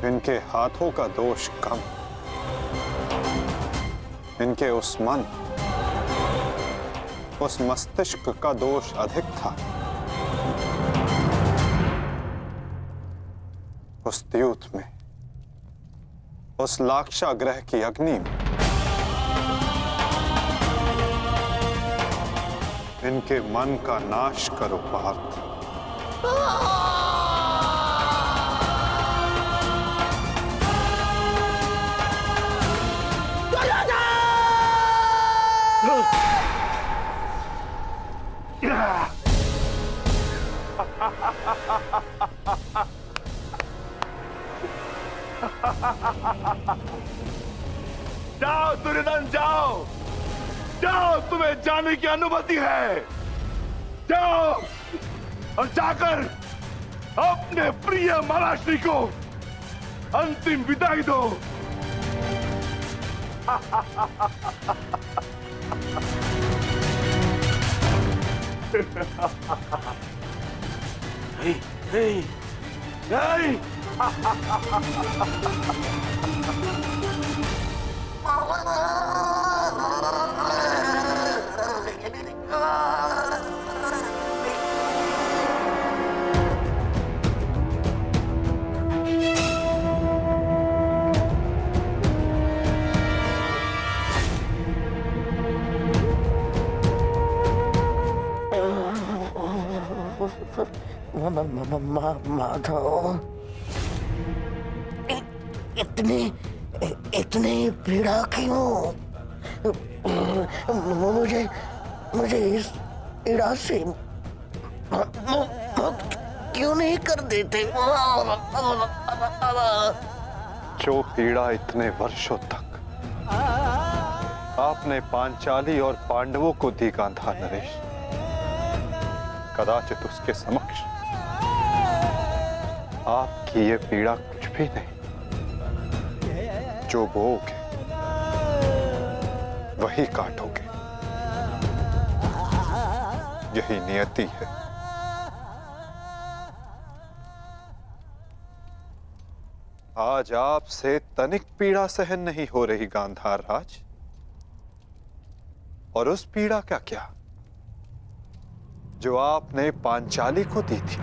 इनके हाथों का दोष कम, इनके उस मन, उस मस्तिष्क का दोष अधिक था। उस द्यूत में, उस लाक्षागृह की अग्नि में इनके मन का नाश करो पार्थ। जाओ दुर्योधन, जाओ जाओ, तुम्हें जाने की अनुमति है। जाओ और जाकर अपने प्रिय महाराष्ट्री को अंतिम विदाई दो। नहीं नहीं नहीं। माधव, इतनी पीड़ा क्यों? मुझे इस पीड़ा से मुक्त क्यों नहीं कर देते? जो पीड़ा इतने वर्षों तक आपने पांचाली और पांडवों को दी गांधार नरेश, कदाचित उसके समक्ष आपकी ये पीड़ा कुछ भी नहीं। जो बोओगे वही काटोगे, यही नियति है। आज आपसे तनिक पीड़ा सहन नहीं हो रही गांधार राज, और उस पीड़ा का क्या जो आपने पांचाली को दी थी।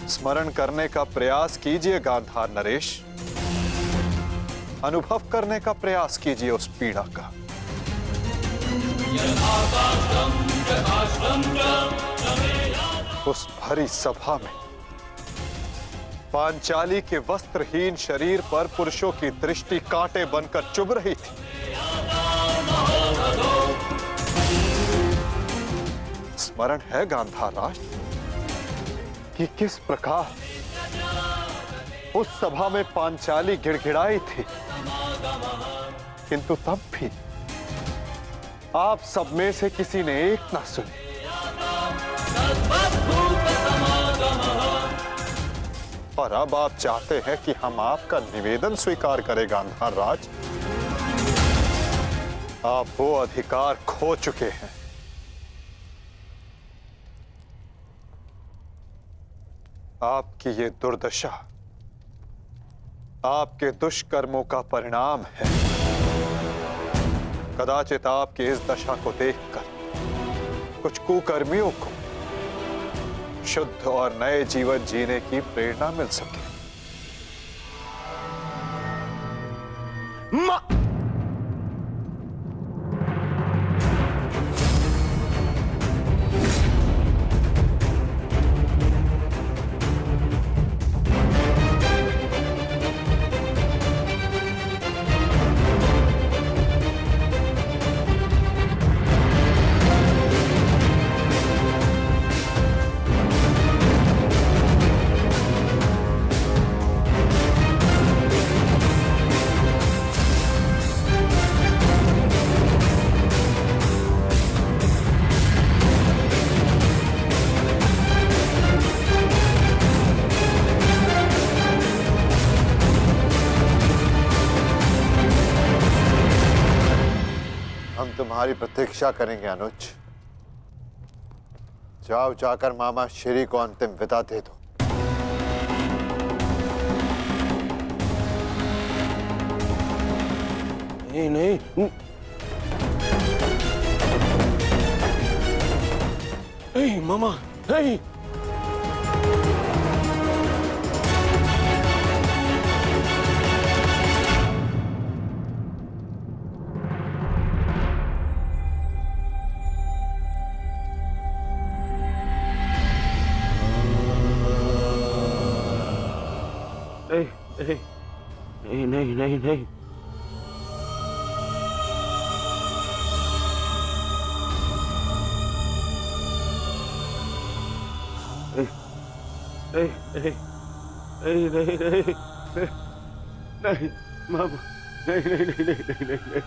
स्मरण करने का प्रयास कीजिए गांधार नरेश, अनुभव करने का प्रयास कीजिए उस पीड़ा का। उस भरी सभा में पांचाली के वस्त्रहीन शरीर पर पुरुषों की दृष्टि कांटे बनकर चुभ रही थी। स्मरण है गांधार राज कि किस प्रकार उस सभा में पांचाली गिड़गिड़ाई थी, किंतु तब भी आप सब में से किसी ने एक ना सुनी। और अब आप चाहते हैं कि हम आपका निवेदन स्वीकार करें गांधार राज। आप वो अधिकार खो चुके हैं। आपकी ये दुर्दशा आपके दुष्कर्मों का परिणाम है। कदाचित आपकी इस दशा को देखकर कुछ कुकर्मियों को शुद्ध और नए जीवन जीने की प्रेरणा मिल सके। तुम्हारी प्रतीक्षा करेंगे अनुज। जाओ, जाकर मामा श्री को अंतिम विदा दे दो। नहीं नहीं नहीं मामा, नहीं। नहीं नहीं नहीं नहीं नहीं नहीं नहीं नहीं नहीं मामा, नहीं नहीं नहीं नहीं नहीं नहीं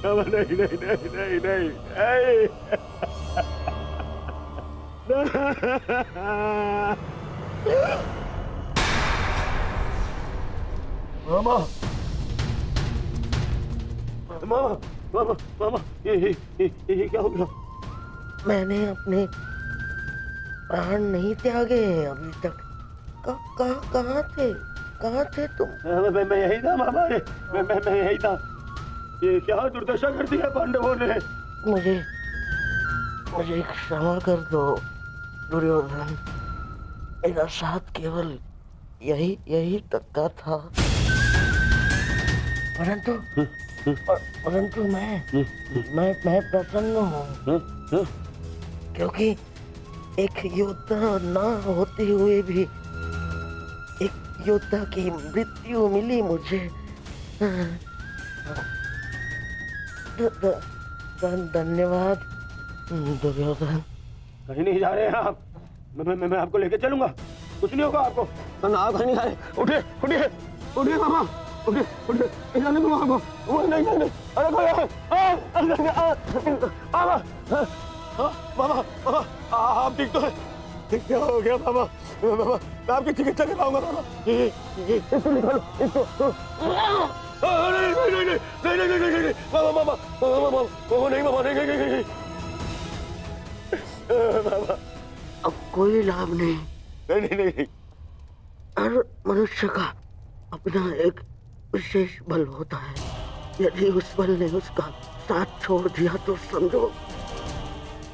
मामा, नहीं नहीं नहीं नहीं नहीं मामा, मामा, मामा, मामा, ये क्या हो गया? मैंने अपने प्राण नहीं त्यागे हैं अभी तक। कहाँ थे तुम? मैं यही था मामा, मैं यही था। ये क्या दुर्दशा कर दी है पांडवों ने। मुझे क्षमा कर दो दुर्योधन। मेरा साथ केवल यही तक का था, परंतु मैं प्रसन्न हूँ, क्योंकि एक योद्धा ना होते हुए भी एक योद्धा की मृत्यु मिली मुझे। धन्यवाद दुर्योधन। कहीं नहीं जा रहे हैं आप। मैं आपको लेके चलूंगा, कुछ नहीं होगा आपको। ना कहीं नहीं जा रहे। उठिए उठिए उठिए मामा, उठिए उठिए, जाने दो आपको। नहीं नहीं नहीं, अरे मामा, मामा, मामा, आप ठीक तो है? क्या हो गया मामा? मामा, मैं आपकी चिकित्सा कराऊंगा मामा। इसको निकालो, इसको। नहीं नहीं नहीं नहीं नहीं नहीं नहीं, मामा, मामा, मामा, मामा, नहीं मामा, नहीं नहीं नहीं मामा, अब कोई लाभ नहीं। नहीं नहीं नहीं। हर मनुष्य का अपना एक विशेष बल होता है। यदि उस बल ने उसका साथ छोड़ दिया तो समझो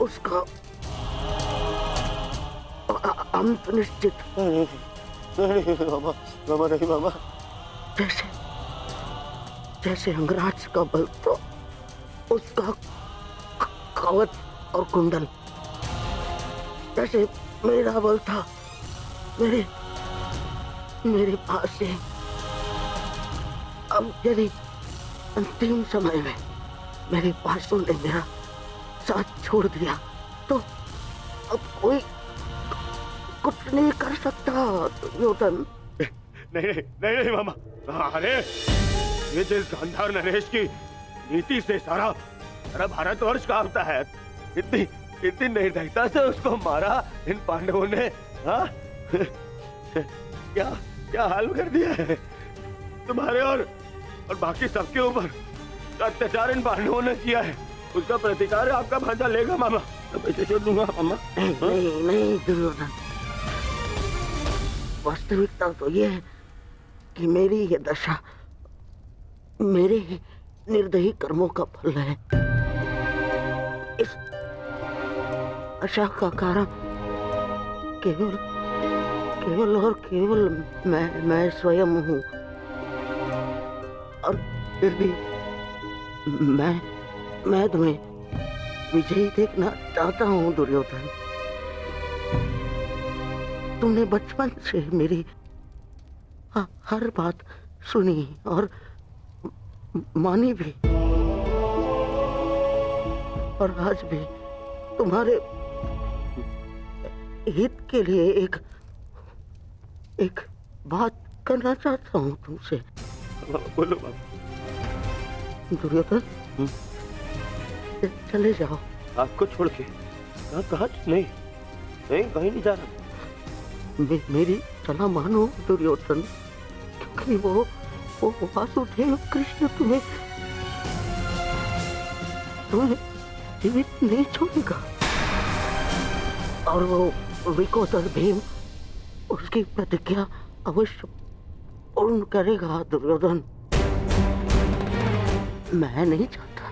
उसका अंत निश्चित। नहीं मामा, मामा, नहीं मामा। जैसे अंगराज का बल तो उसका कवच और कुंडल, जैसे मेरा बल था मेरे पास है। अब यदि अंतिम समय में मेरे पासों ने मेरा साथ छोड़ दिया तो अब कोई कुछ नहीं कर सकता दुर्योधन। नहीं नहीं नहीं नहीं मामा, अरे ये जिस गांधार नरेश की नीति से सारा भारतवर्ष कांपता है, इतनी निर्दयता से उसको मारा इन पांडवों ने। हाँ क्या हाल कर दिया है तुम्हारे और बाकी सबके ऊपर। अत्याचार इन पांडवों ने किया है, उसका प्रतिकार आपका भांजा लेगा मामा। मैं पैसे छोड़ दूंगा मामा। नहीं दुर्योधन, वास्तविकता तो ये है कि मेरी ये दशा मेरे ही निर्दयी कर्मों का फल है। इस आशा का कारण केवल और केवल मैं स्वयं हूँ। और फिर भी मैं तुम्हें विजयी देखना चाहता हूँ दुर्योधन। तुमने बचपन से मेरी हर बात सुनी और मानी भी, और आज भी तुम्हारे हित के लिए एक बात करना चाहता हूँ तुमसे। बोलो बाबा। दुर्योधन, चले जाओ। आपको छोड़ के? कहाँ? नहीं कहीं नहीं जा रहा। मेरी सलाह मानो दुर्योधन, क्योंकि वो वो वासुदेव कृष्ण तुम्हें जीवित नहीं छोड़ेगा, और वो विकोदर भीम उसकी प्रतिज्ञा अवश्य पूर्ण करेगा। दुर्योधन, मैं नहीं चाहता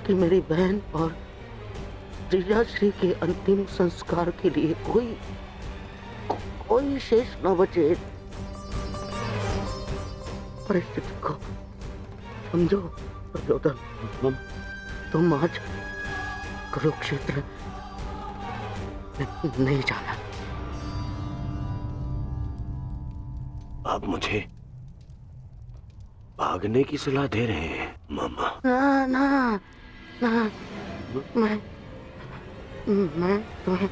कि मेरी बहन और जीजाश्री के अंतिम संस्कार के लिए कोई शेष न बचे। परिस्थिति को समझो दुर्योधन, तुम आज कुरुक्षेत्र नहीं जाना। आप मुझे भागने की सलाह दे रहे हैं मामा? ना ना ना, मैं तुम्हें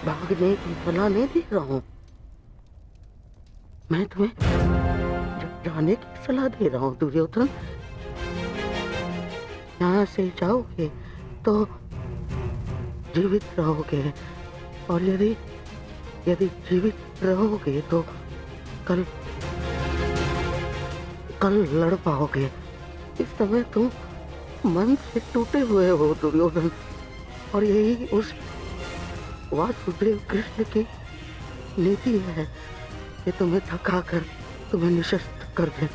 भागने की सलाह नहीं दे रहा हूँ, मैं तुम्हें जाने की सलाह दे रहा हूँ। दुर्योधन, यहाँ से जाओगे तो जीवित रहोगे, और यदि जीवित रहोगे तो कल लड़ पाओगे। इस समय तुम मन से टूटे हुए हो दुर्योधन, और यही उस वासुदेव कृष्ण की नीति है कि तुम्हें थकाकर तुम्हें निशस्त्र कर दे।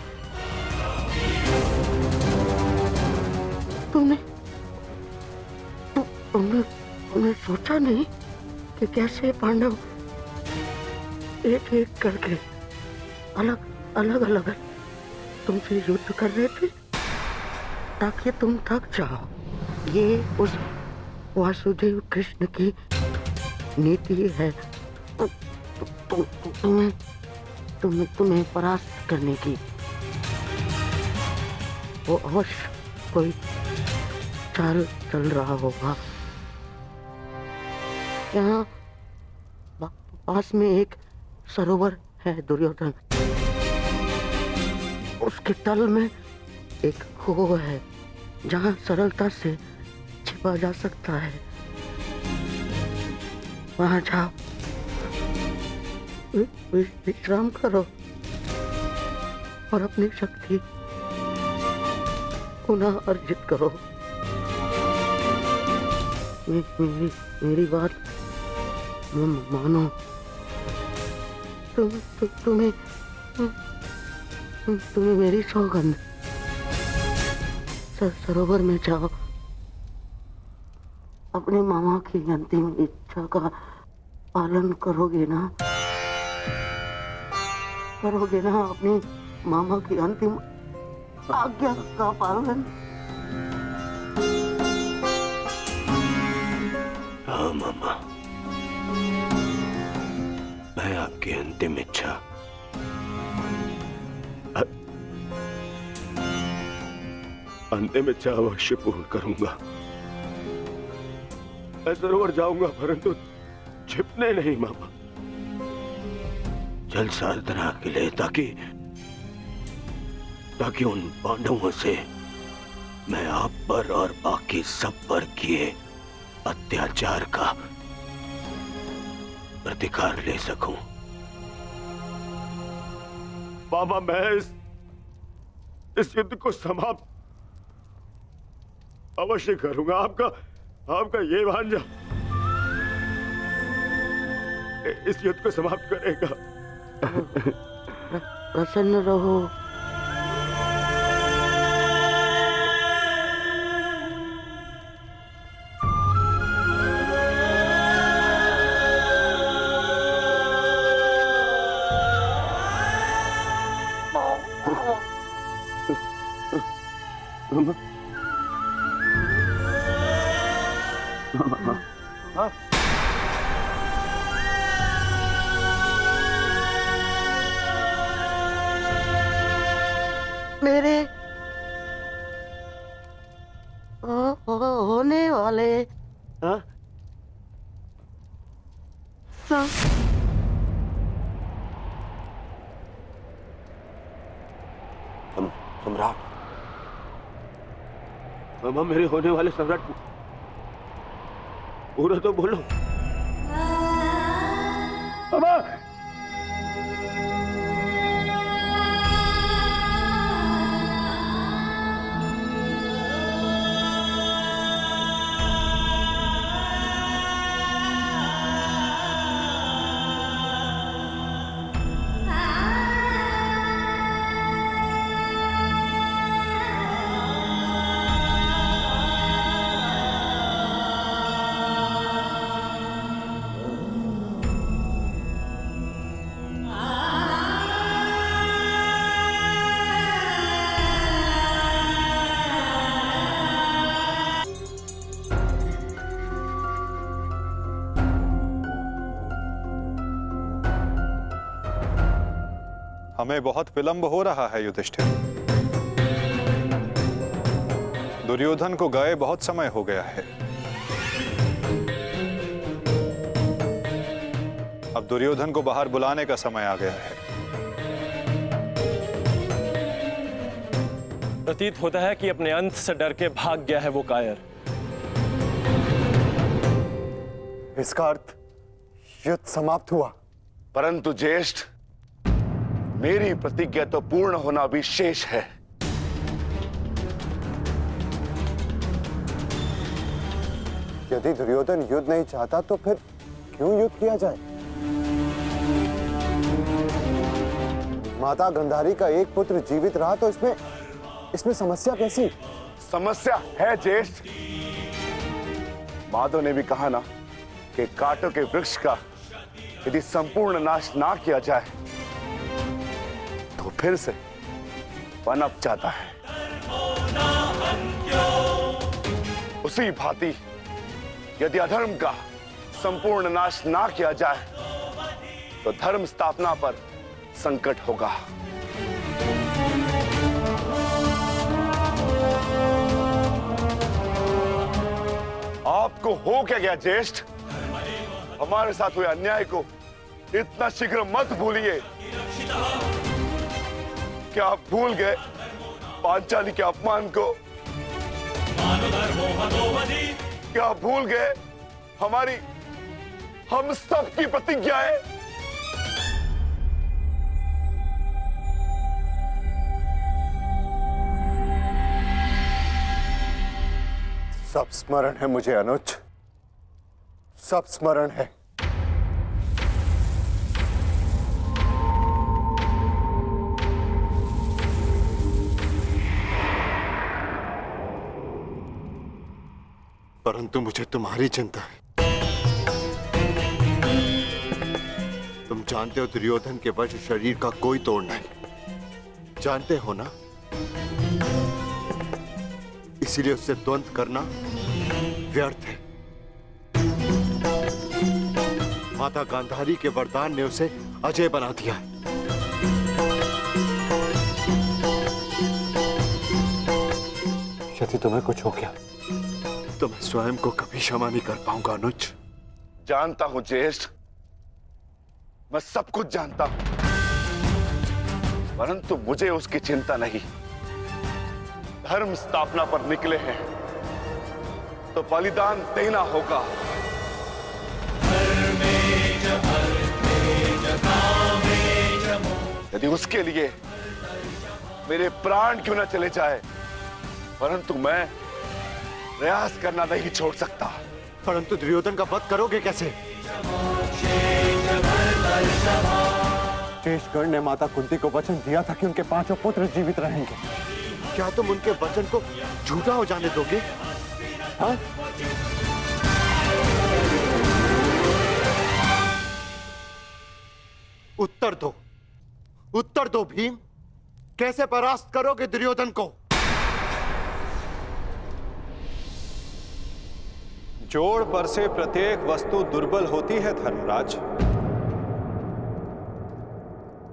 तुमने सोचा नहीं कि कैसे पांडव एक एक करके अलग तुमसे युद्ध कर रहे थे ताकि तुम थक जाओ। ये उस वासुदेव कृष्ण की नीति है तुम्हें परास्त करने की। वो अवश्य कोई चाल चल रहा होगा। यहाँ पास में एक सरोवर है दुर्योधन, उसके तल में एक खो है जहाँ सरलता से छिपा जा सकता है। वहां जाओ, विश्राम करो और अपनी शक्ति पुनः अर्जित करो। मेरी बात मानो। तुम्हें मेरी सौगंध। सरोवर में जाओ, अपने मामा की अंतिम इच्छा का पालन करोगे ना? अपने मामा की अंतिम आज्ञा का पालन? हाँ मामा, मैं आपकी अंतिम इच्छा अवश्य पूर्ण करूंगा। मैं सरोवर जाऊंगा, परंतु छिपने नहीं मामा, जल साधना के लिए, ताकि उन पांडवों से मैं आप पर और बाकी सब पर किए अत्याचार का प्रतिकार ले सकूं। मामा, मैं इस युद्ध को समाप्त अवश्य करूंगा। आपका ये भांजा इस युद्ध को समाप्त करेगा। प्रसन्न रहो। मेरे होने वाले सम्राट, मामा, मेरे होने वाले सम्राट पूरा तो बोलो। मामा, हमें बहुत विलंब हो रहा है युधिष्ठिर। दुर्योधन को गए बहुत समय हो गया है। अब दुर्योधन को बाहर बुलाने का समय आ गया है। प्रतीत होता है कि अपने अंत से डर के भाग गया है वो कायर। इसका अर्थ युद्ध समाप्त हुआ। परंतु ज्येष्ठ, मेरी प्रतिज्ञा तो पूर्ण होना भी शेष है। यदि दुर्योधन युद्ध नहीं चाहता तो फिर क्यों युद्ध किया जाए? माता गांधारी का एक पुत्र जीवित रहा तो इसमें समस्या कैसी? समस्या है ज्येष्ठ। माधव ने भी कहा ना कि कांटों के वृक्ष का यदि संपूर्ण नाश ना किया जाए तो फिर से पनप जाता है। उसी भांति यदि अधर्म का संपूर्ण नाश ना किया जाए तो धर्म स्थापना पर संकट होगा। आपको हो क्या गया ज्येष्ठ? हमारे साथ हुए अन्याय को इतना शीघ्र मत भूलिए। क्या आप भूल गए पांचाली के अपमान को? क्या आप भूल गए हम सब की प्रतिज्ञाएं? सब स्मरण है मुझे अनुज, सब स्मरण है। परंतु मुझे तुम्हारी चिंता है। तुम जानते हो दुर्योधन के वश शरीर का कोई तोड़ नहीं, जानते हो ना? इसीलिए उससे द्वंद्व करना व्यर्थ है। माता गांधारी के वरदान ने उसे अजय बना दिया है। यदि तुम्हें कुछ हो गया तो मैं स्वयं को कभी क्षमा नहीं कर पाऊंगा अनुज। जानता हूं ज्येष्ठ, मैं सब कुछ जानता हूं, परंतु मुझे उसकी चिंता नहीं। धर्म स्थापना पर निकले हैं तो बलिदान देना होगा। यदि उसके लिए मेरे प्राण क्यों न चले जाए, परंतु मैं प्रयास करना नहीं छोड़ सकता। परंतु दुर्योधन का वध करोगे कैसे? शेषगढ़ ने माता कुंती को वचन दिया था कि उनके 5 पुत्र जीवित रहेंगे। क्या तुम उनके वचन को झूठा हो जाने दोगे? हाँ? उत्तर दो भीम, कैसे परास्त करोगे दुर्योधन को? जोड़ पर से प्रत्येक वस्तु दुर्बल होती है धर्मराज।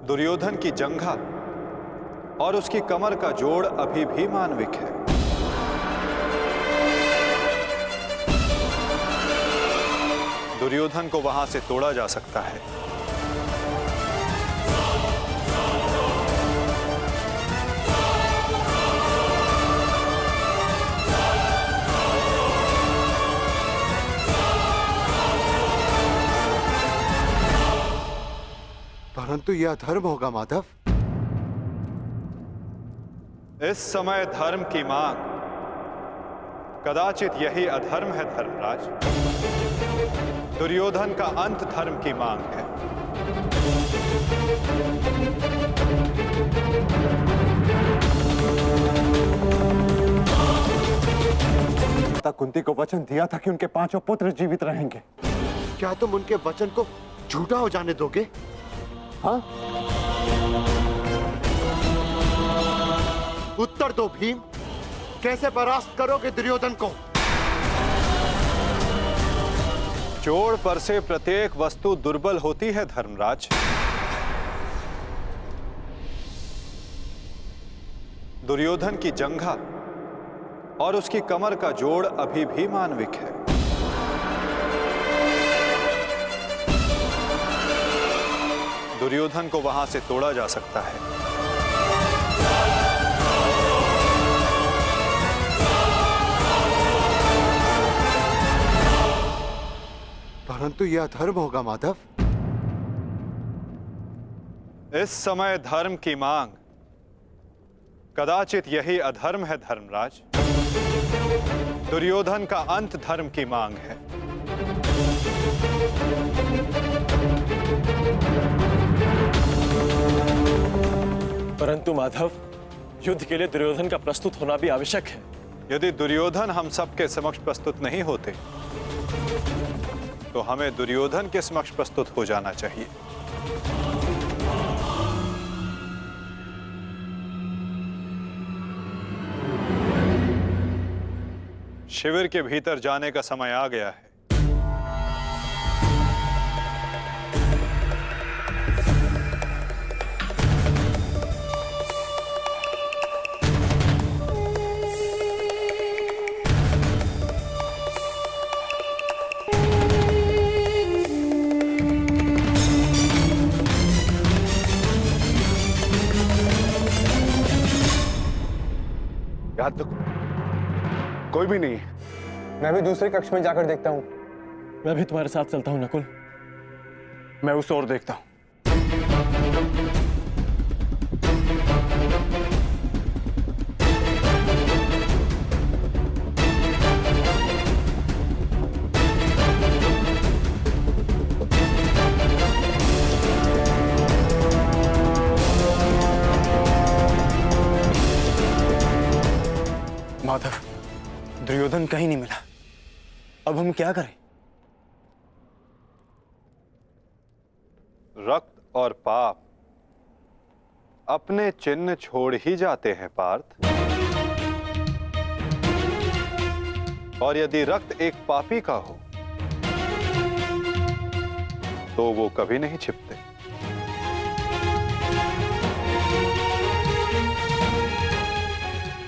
दुर्योधन की जंघा और उसकी कमर का जोड़ अभी भी मानविक है। दुर्योधन को वहां से तोड़ा जा सकता है। परंतु यह अधर्म होगा माधव। इस समय धर्म की मांग कदाचित यही अधर्म है धर्मराज। दुर्योधन का अंत धर्म की मांग है। माता कुंती को वचन दिया था कि उनके 5 पुत्र जीवित रहेंगे। क्या तुम उनके वचन को झूठा हो जाने दोगे? हाँ? उत्तर दो भीम, कैसे परास्त करोगे दुर्योधन को? जोड़ पर से प्रत्येक वस्तु दुर्बल होती है धर्मराज। दुर्योधन की जंघा और उसकी कमर का जोड़ अभी भी मानविक है। दुर्योधन को वहां से तोड़ा जा सकता है। परंतु यह अधर्म होगा माधव। इस समय धर्म की मांग कदाचित यही अधर्म है धर्मराज। दुर्योधन का अंत धर्म की मांग है। परंतु माधव, युद्ध के लिए दुर्योधन का प्रस्तुत होना भी आवश्यक है। यदि दुर्योधन हम सबके समक्ष प्रस्तुत नहीं होते तो हमें दुर्योधन के समक्ष प्रस्तुत हो जाना चाहिए। शिविर के भीतर जाने का समय आ गया है। याद तो कोई भी नहीं है। मैं भी दूसरे कक्ष में जाकर देखता हूँ। मैं भी तुम्हारे साथ चलता हूं नकुल। मैं उस ओर देखता हूँ। माधव, दुर्योधन कहीं नहीं मिला। अब हम क्या करें? रक्त और पाप अपने चिन्ह छोड़ ही जाते हैं पार्थ। और यदि रक्त एक पापी का हो तो वो कभी नहीं छिपते।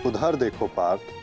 उधर देखो पार्थ।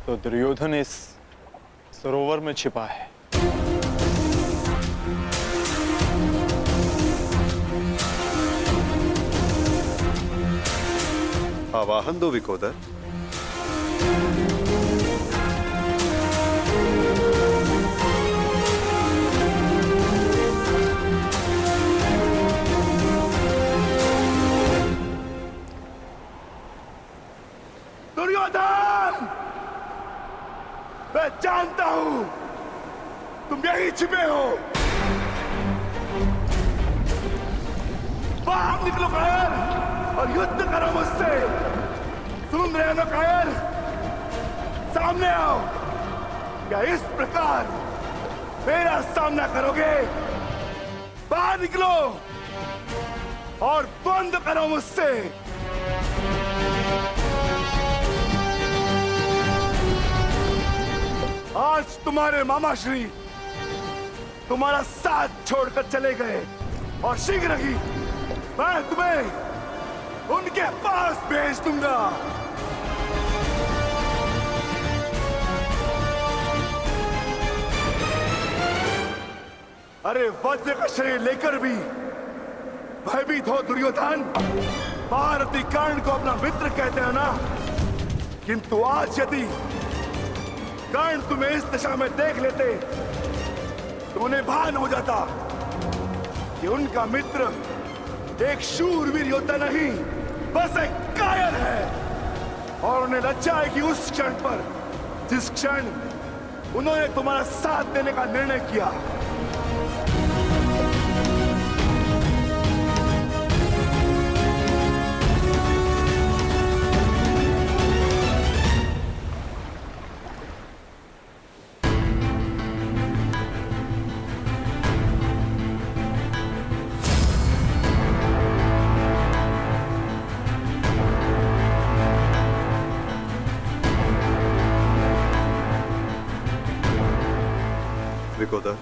तो दुर्योधन इस सरोवर में छिपा है। आवाहन दो विकोदर। दुर्योधन, मैं जानता हूं तुम यहीं छिपे हो। बाहर निकलो कायर और युद्ध करो मुझसे। सुन रहे हो ना कायर? सामने आओ। क्या इस प्रकार मेरा सामना करोगे? बाहर निकलो और बंद करो मुझसे। आज तुम्हारे मामा श्री तुम्हारा साथ छोड़कर चले गए और शीघ्र ही मैं तुम्हें उनके पास भेज दूंगा। अरे वज्र का शरीर लेकर भी भयभीत हो दुर्योधन। महारथी कर्ण को अपना मित्र कहते हैं ना, किंतु आज यदि कर्ण तुम्हें इस दशा में देख लेते तो उन्हें भान हो जाता कि उनका मित्र एक शूरवीर योद्धा नहीं, बस एक कायर है। और उन्हें लज्जा आएगी उस क्षण पर जिस क्षण उन्होंने तुम्हारा साथ देने का निर्णय किया। विकोदर,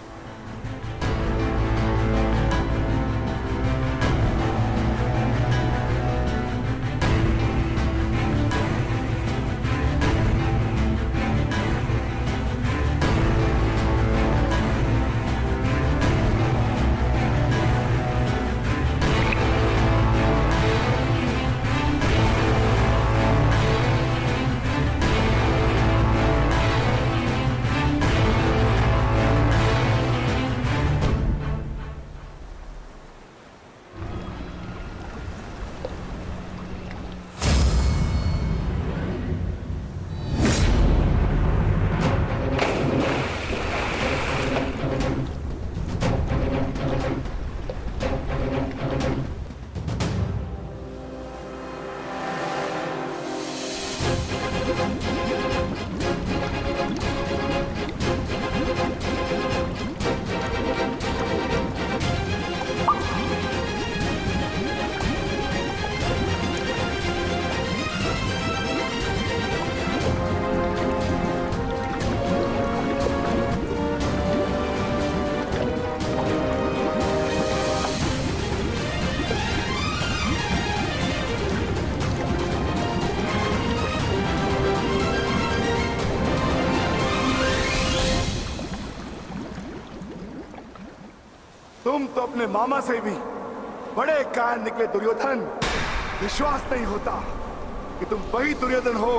तुम तो अपने मामा से भी बड़े कायर निकले दुर्योधन। विश्वास नहीं होता कि तुम वही दुर्योधन हो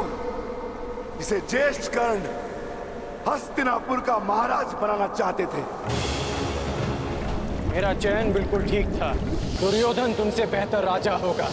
जिसे ज्येष्ठ कर्ण हस्तिनापुर का महाराज बनाना चाहते थे। मेरा चयन बिल्कुल ठीक था। दुर्योधन तुमसे बेहतर राजा होगा।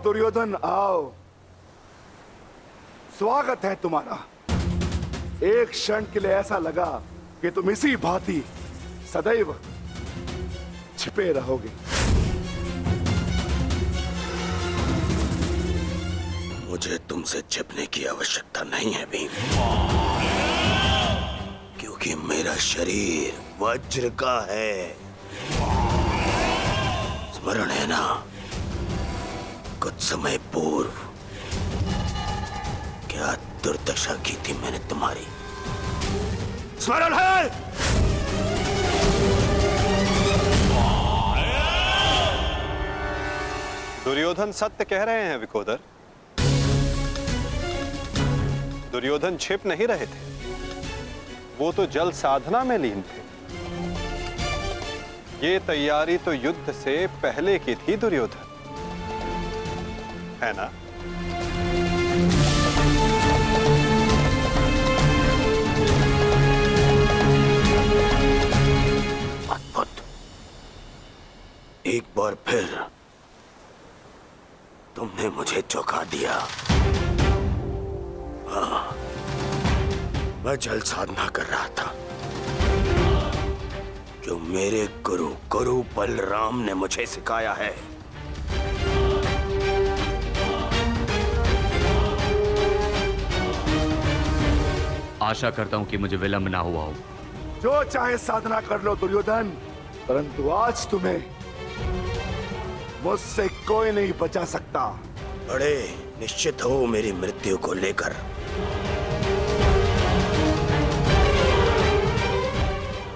दुर्योधन आओ, स्वागत है तुम्हारा। एक क्षण के लिए ऐसा लगा कि तुम इसी भांति सदैव छिपे रहोगे। मुझे तुमसे छिपने की आवश्यकता नहीं है भीम, क्योंकि मेरा शरीर वज्र का है। स्मरण है ना, कुछ समय पूर्व क्या दुर्दशा की थी मैंने तुम्हारी? स्मरण है? दुर्योधन सत्य कह रहे हैं विकोदर। दुर्योधन छिप नहीं रहे थे, वो तो जल साधना में लीन थे। ये तैयारी तो युद्ध से पहले की थी दुर्योधन, है ना? अद्भुत। एक बार फिर तुमने मुझे चौंका दिया। हाँ, मैं जल साधना कर रहा था जो मेरे गुरु बलराम ने मुझे सिखाया है। आशा करता हूं कि मुझे विलंब ना हुआ हो। जो चाहे साधना कर लो दुर्योधन, परंतु आज तुम्हें मुझसे कोई नहीं बचा सकता। बड़े निश्चित हो मेरी मृत्यु को लेकर।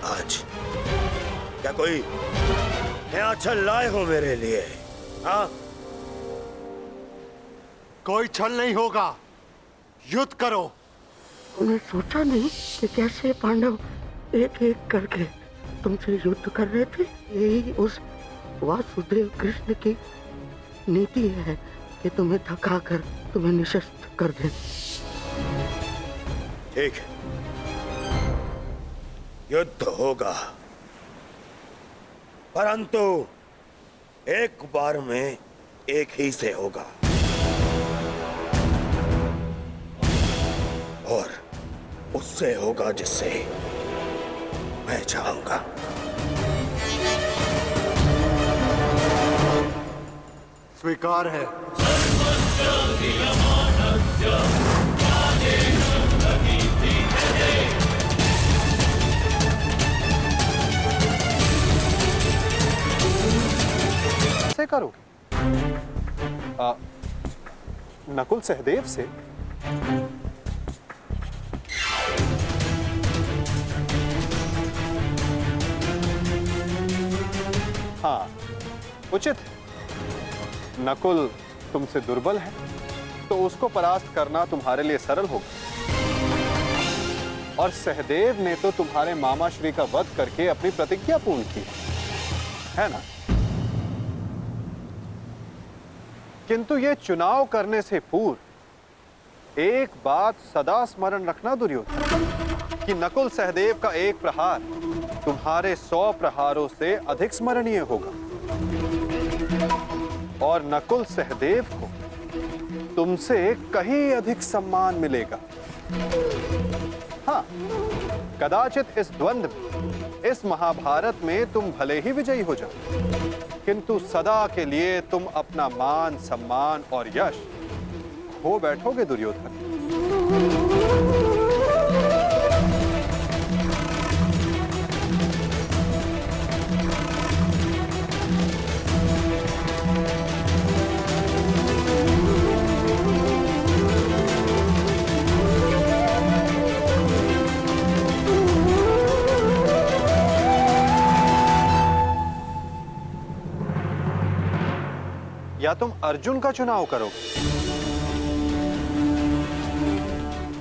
आज क्या कोई नया छल लाए हो मेरे लिए? हाँ, कोई छल नहीं होगा, युद्ध करो। उन्हें सोचा नहीं कि कैसे पांडव एक एक करके तुमसे युद्ध कर रहे थे। यही उस वासुदेव कृष्ण की नीति है कि तुम्हें थकाकर तुम्हें निशस्त्र कर दे। ठीक है, युद्ध होगा, परंतु एक बार में एक ही से होगा, और उससे होगा जिससे मैं चाहूंगा। स्वीकार है। कैसे करोगे? नकुल सहदेव से? हाँ, उचित है। नकुल तुमसे दुर्बल है, तो उसको परास्त करना तुम्हारे लिए सरल होगा। और सहदेव ने तो तुम्हारे मामा श्री का वध करके अपनी प्रतिज्ञा पूर्ण की है ना? किंतु ये चुनाव करने से पूर्व एक बात सदा स्मरण रखना दुर्योधन, कि नकुल सहदेव का एक प्रहार तुम्हारे 100 प्रहारों से अधिक स्मरणीय होगा, और नकुल सहदेव को तुमसे कहीं अधिक सम्मान मिलेगा। हाँ, कदाचित इस द्वंद्व में, इस महाभारत में तुम भले ही विजयी हो जाओ, किंतु सदा के लिए तुम अपना मान, सम्मान और यश खो बैठोगे दुर्योधन। या तुम अर्जुन का चुनाव करोगे,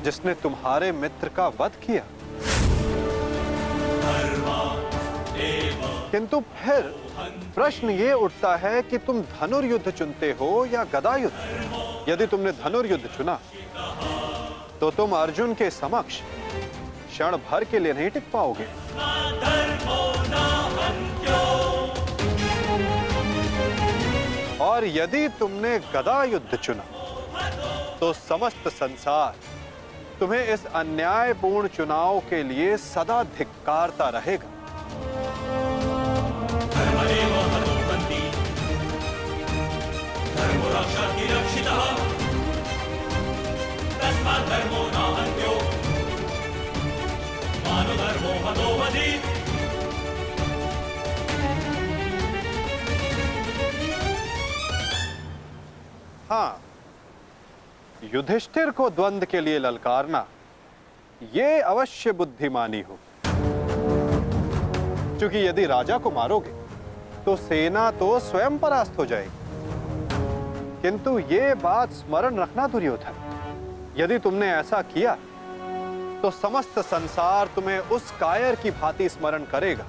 जिसने तुम्हारे मित्र का वध किया, किंतु फिर प्रश्न ये उठता है कि तुम धनुर्युद्ध चुनते हो या गदा युद्ध। यदि तुमने धनुर्युद्ध चुना तो तुम अर्जुन के समक्ष क्षण भर के लिए नहीं टिक पाओगे। और यदि तुमने गदा युद्ध चुना तो समस्त संसार तुम्हें इस अन्यायपूर्ण चुनाव के लिए सदा धिक्कारता रहेगा। हाँ, युधिष्ठिर को द्वंद्व के लिए ललकारना ये अवश्य बुद्धिमानी हो, क्योंकि यदि राजा को मारोगे तो सेना तो स्वयं परास्त हो जाएगी। किंतु ये बात स्मरण रखना दुर्योधन, यदि तुमने ऐसा किया तो समस्त संसार तुम्हें उस कायर की भांति स्मरण करेगा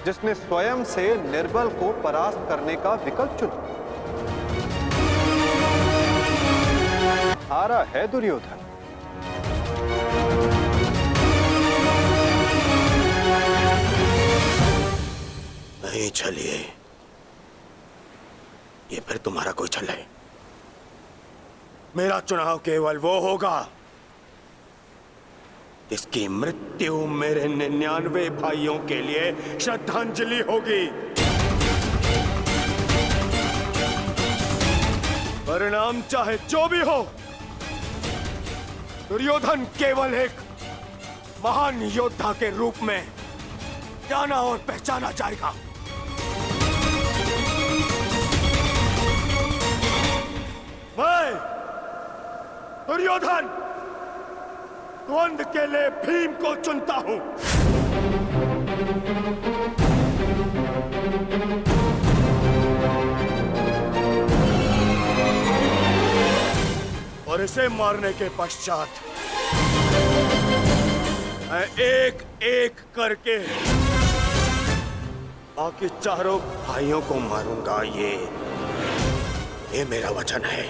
जिसने स्वयं से निर्बल को परास्त करने का विकल्प चुना। हारा है दुर्योधन। नहीं चलिए, ये फिर तुम्हारा कोई छल है। मेरा चुनाव केवल वो होगा जिसकी मृत्यु मेरे 99 भाइयों के लिए श्रद्धांजलि होगी। परिणाम चाहे जो भी हो, दुर्योधन केवल एक महान योद्धा के रूप में जाना और पहचाना जाएगा। मैं दुर्योधन द्वंद्व के लिए भीम को चुनता हूं। और इसे मारने के पश्चात मैं एक एक करके बाकी चारों भाइयों को मारूंगा। ये मेरा वचन है।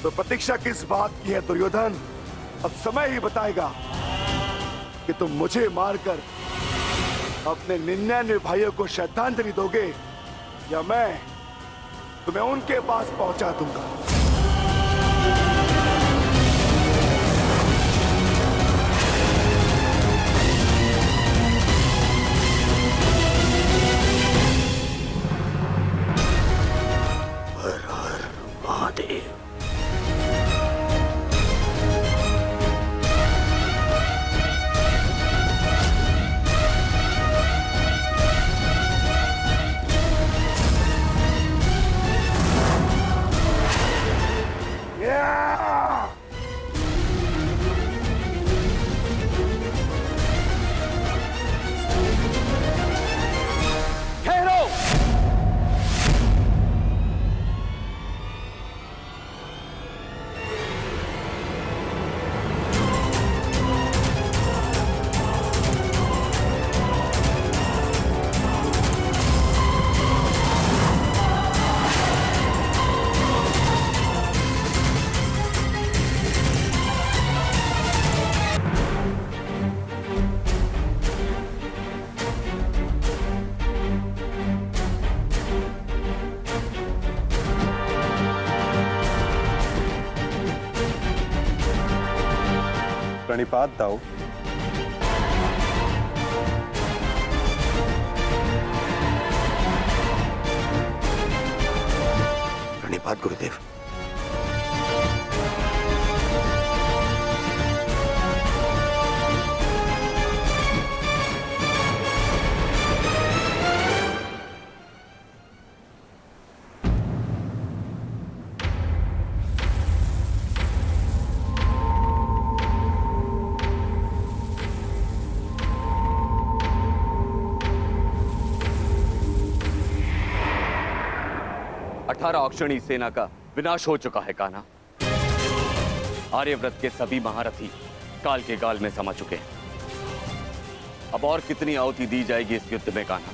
तो प्रतीक्षा किस बात की है दुर्योधन? अब समय ही बताएगा कि तुम मुझे मारकर अपने 99 भाइयों को श्रद्धांजलि दोगे या मैं तुम्हें उनके पास पहुंचा दूंगा। हर हर महादेव। प्रणिपात दाओ। प्रणिपात गुरुदेव। अक्षणी सेना का विनाश हो चुका है कान्हा। आर्यव्रत के सभी महारथी काल के गाल में समा चुके हैं। अब और कितनी आहुति दी जाएगी इस युद्ध में कान्हा?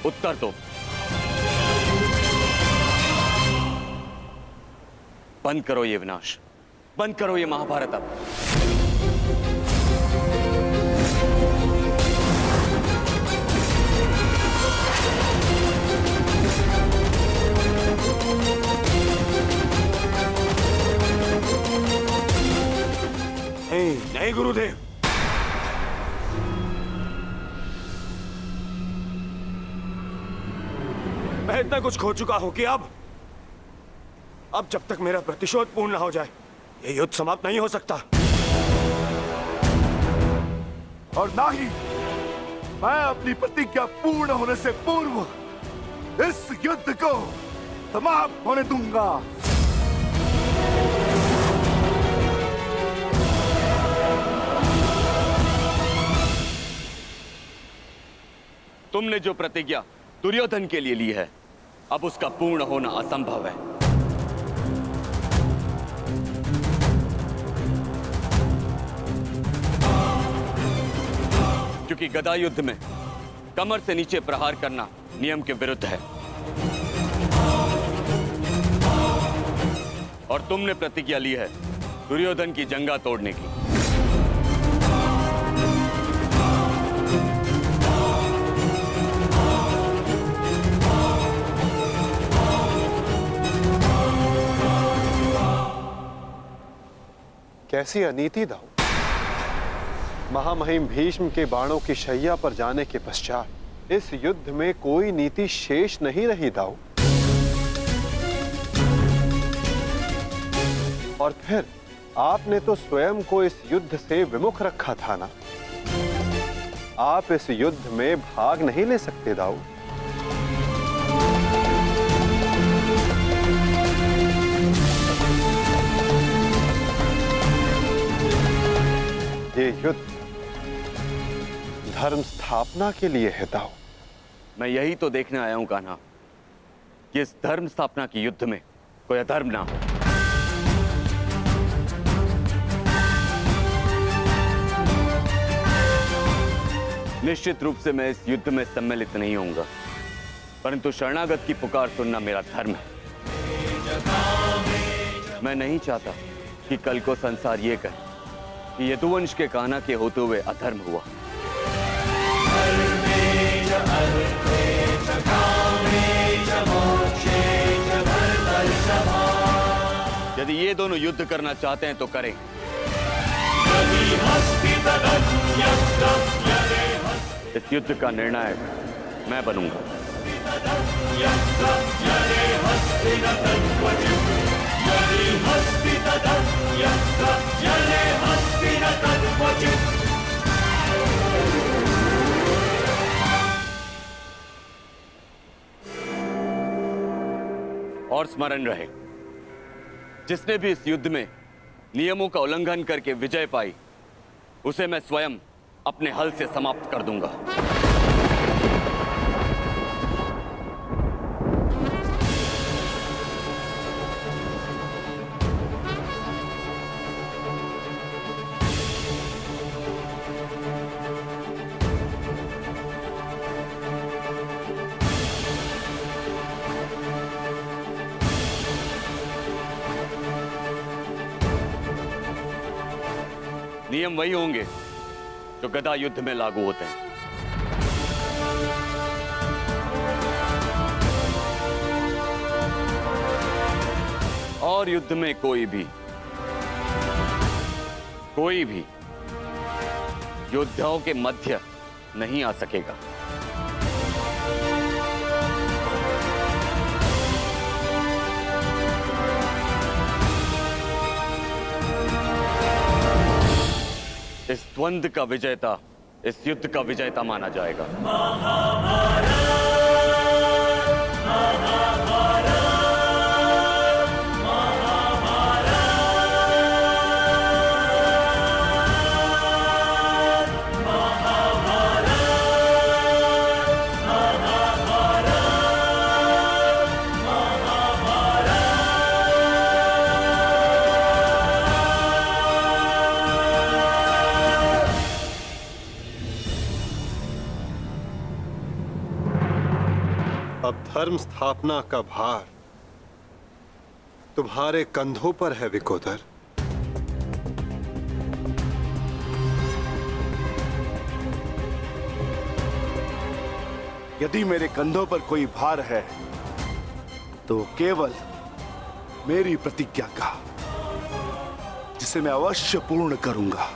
उत्तर दो। बंद करो ये विनाश, बंद करो ये महाभारत अब। नहीं गुरुदेव, मैं इतना कुछ खो चुका हूं कि अब जब तक मेरा प्रतिशोध पूर्ण ना हो जाए ये युद्ध समाप्त नहीं हो सकता। और ना ही मैं अपनी प्रतिज्ञा पूर्ण होने से पूर्व इस युद्ध को समाप्त होने दूंगा। तुमने जो प्रतिज्ञा दुर्योधन के लिए ली है, अब उसका पूर्ण होना असंभव है। क्योंकि गदा युद्ध में कमर से नीचे प्रहार करना नियम के विरुद्ध है। और तुमने प्रतिज्ञा ली है दुर्योधन की जंगा तोड़ने की। कैसी अनीति दाऊ। महामहिम भीष्म के बाणों की शैया पर जाने के पश्चात इस युद्ध में कोई नीति शेष नहीं रही दाऊ। और फिर आपने तो स्वयं को इस युद्ध से विमुख रखा था ना। आप इस युद्ध में भाग नहीं ले सकते दाऊ। ये युद्ध धर्म स्थापना के लिए है दाऊ। मैं यही तो देखने आया हूं कान्हा कि इस धर्म स्थापना के युद्ध में कोई अधर्म ना हो। निश्चित रूप से मैं इस युद्ध में सम्मिलित नहीं होऊंगा, परंतु शरणागत की पुकार सुनना मेरा धर्म है। मैं नहीं चाहता कि कल को संसार ये कहे कि यदुवंश के कान्हा के होते हुए अधर्म हुआ। यदि ये दोनों युद्ध करना चाहते हैं तो करें। इस युद्ध का निर्णायक मैं बनूंगा। और स्मरण रहे, जिसने भी इस युद्ध में नियमों का उल्लंघन करके विजय पाई, उसे मैं स्वयं अपने हल से समाप्त कर दूंगा। नियम वही होंगे जो गदा युद्ध में लागू होते हैं। और युद्ध में कोई भी योद्धाओं के मध्य नहीं आ सकेगा। इस द्वंद्व का विजेता इस युद्ध का विजेता माना जाएगा। अब धर्म स्थापना का भार तुम्हारे कंधों पर है विकोदर। यदि मेरे कंधों पर कोई भार है तो केवल मेरी प्रतिज्ञा का, जिसे मैं अवश्य पूर्ण करूंगा।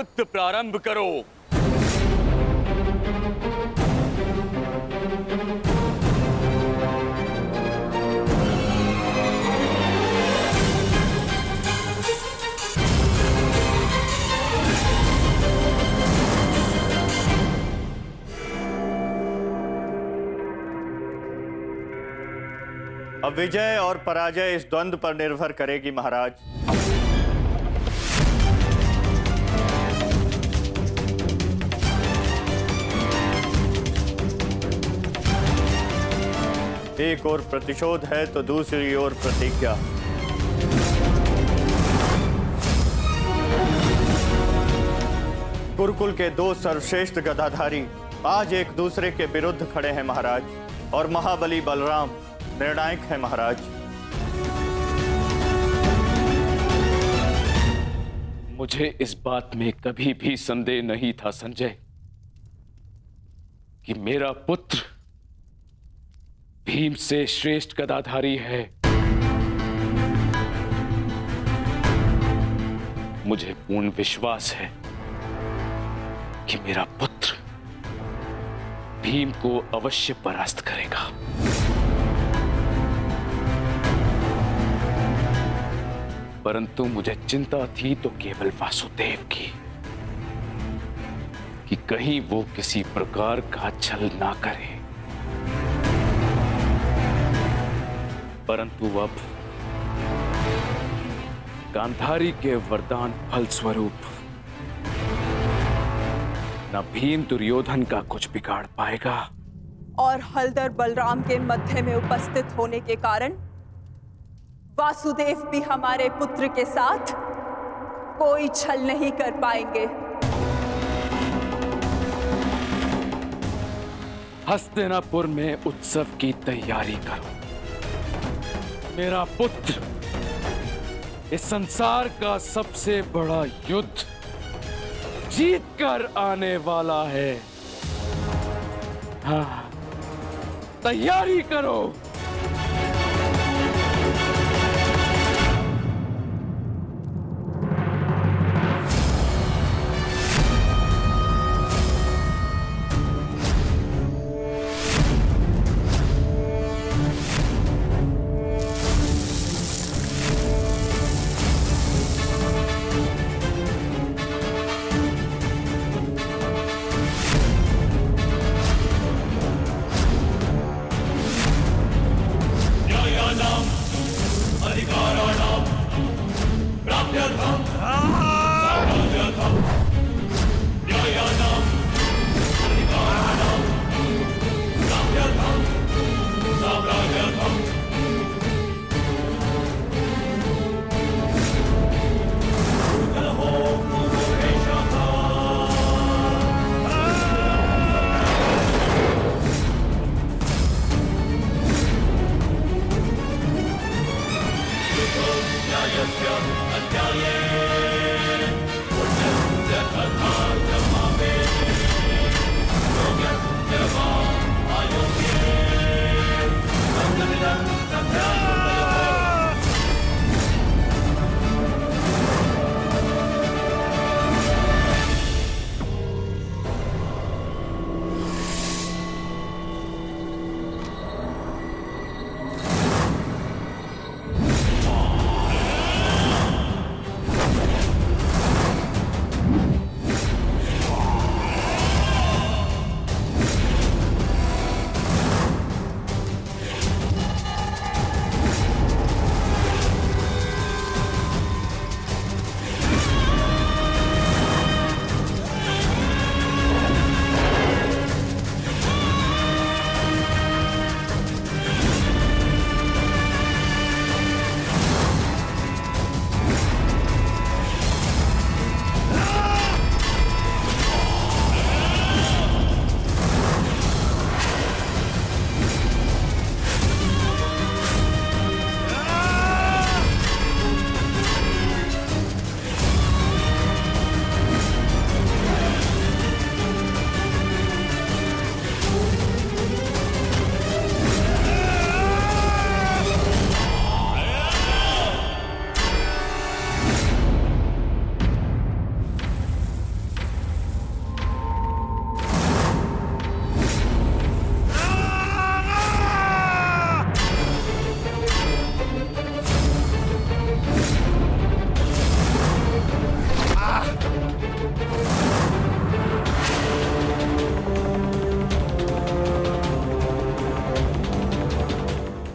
युद्ध प्रारंभ करो। अब विजय और पराजय इस द्वंद्व पर निर्भर करेगी महाराज। एक ओर प्रतिशोध है तो दूसरी ओर प्रतिज्ञा। गुरुकुल के दो सर्वश्रेष्ठ गदाधारी आज एक दूसरे के विरुद्ध खड़े हैं महाराज, और महाबली बलराम निर्णायक है महाराज। मुझे इस बात में कभी भी संदेह नहीं था संजय कि मेरा पुत्र भीम से श्रेष्ठ गदाधारी है। मुझे पूर्ण विश्वास है कि मेरा पुत्र भीम को अवश्य परास्त करेगा। परंतु मुझे चिंता थी तो केवल वासुदेव की, कि कहीं वो किसी प्रकार का छल ना करे। परंतु अब गांधारी के वरदान फलस्वरूप न भीम दुर्योधन का कुछ बिगाड़ पाएगा, और हलधर बलराम के मध्य में उपस्थित होने के कारण वासुदेव भी हमारे पुत्र के साथ कोई छल नहीं कर पाएंगे। हस्तिनापुर में उत्सव की तैयारी करो। मेरा पुत्र इस संसार का सबसे बड़ा युद्ध जीत कर आने वाला है। हाँ, तैयारी करो। अध्याये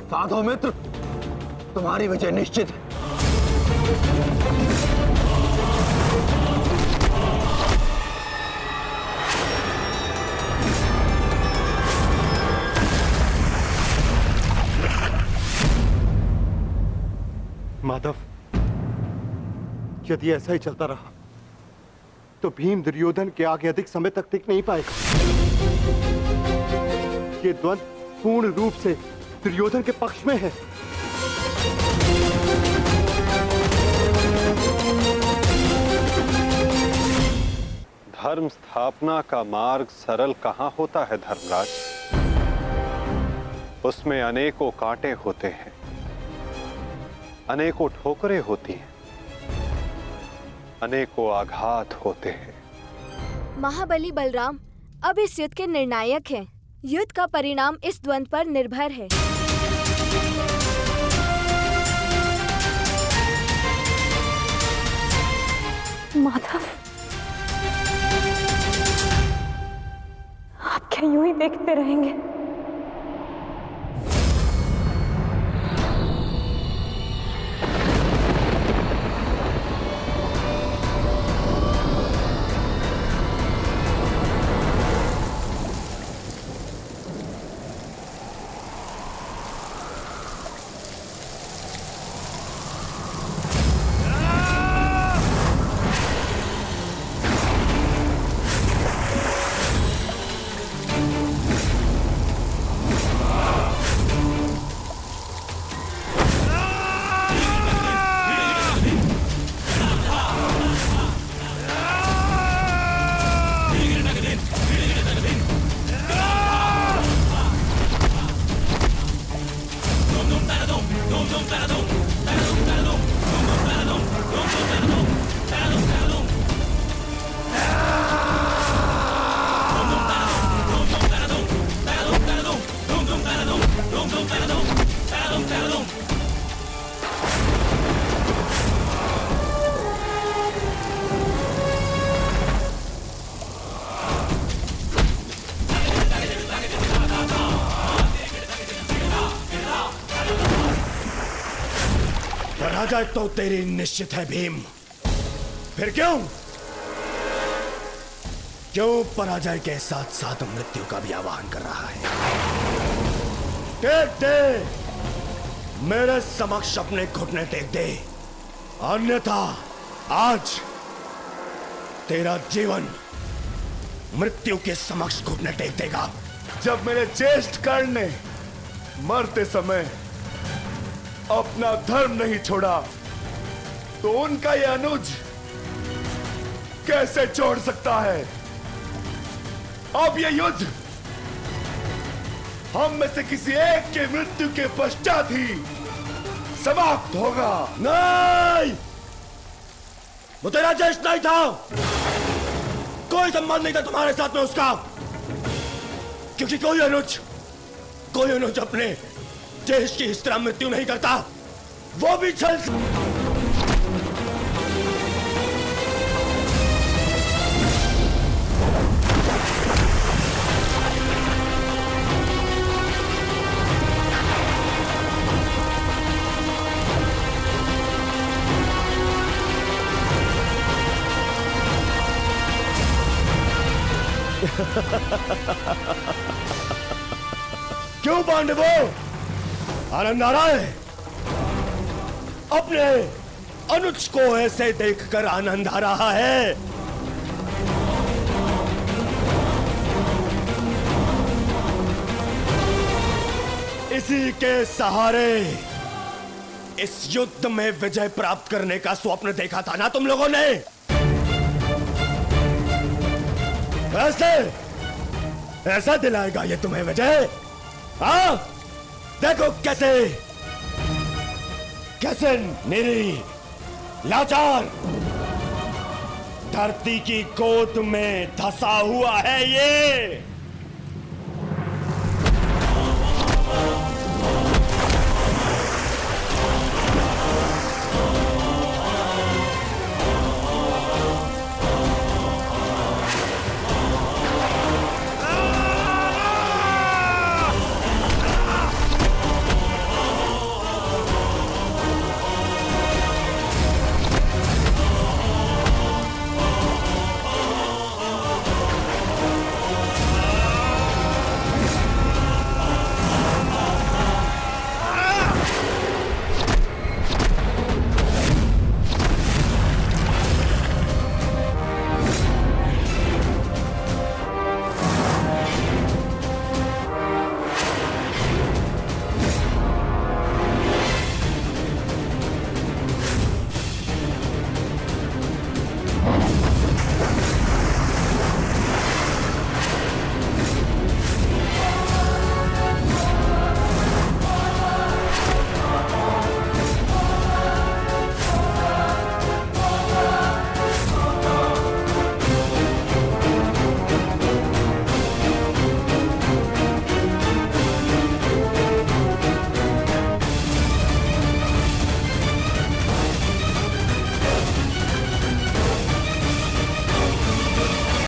साधो मित्र, तुम्हारी विजय निश्चित है। माधव, यदि ऐसा ही चलता रहा तो भीम दुर्योधन के आगे अधिक समय तक टिक नहीं पाएगा। ये द्वंद्व पूर्ण रूप से दुर्योधन के पक्ष में है। धर्म स्थापना का मार्ग सरल कहां होता है धर्मराज? उसमें अनेकों कांटे होते हैं, अनेकों ठोकरें होती हैं, अनेकों आघात होते हैं। महाबली बलराम अब इस युद्ध के निर्णायक हैं। युद्ध का परिणाम इस द्वंद्व पर निर्भर है। माधव, आप क्या यूं ही देखते रहेंगे? पराजय तो तेरी निश्चित है भीम। फिर क्यों पराजय के साथ साथ मृत्यु का भी आह्वान कर रहा है? टेक दे, मेरे समक्ष अपने घुटने टेक दे, अन्यथा आज तेरा जीवन मृत्यु के समक्ष घुटने टेक देगा। जब मेरे ज्येष्ठ कर्ण ने मरते समय अपना धर्म नहीं छोड़ा तो उनका यह अनुज कैसे छोड़ सकता है? अब यह युद्ध हम में से किसी एक के मृत्यु के पश्चात ही समाप्त होगा। नहीं, वो तेरा ज्येष्ठ नहीं था, कोई संबंध नहीं था तुम्हारे साथ में उसका, क्योंकि कोई अनुज अपने ज्येष्ठ की इस तरह मृत्यु नहीं करता, वो भी छल। क्यों पांडवों, आनंद आ रहा है? अपने अनुज को ऐसे देखकर आनंद आ रहा है? इसी के सहारे इस युद्ध में विजय प्राप्त करने का स्वप्न देखा था ना तुम लोगों ने? ऐसा दिलाएगा ये तुम्हें विजय? हाँ, देखो कैसे मेरी लाचार धरती की गोद में धंसा हुआ है ये।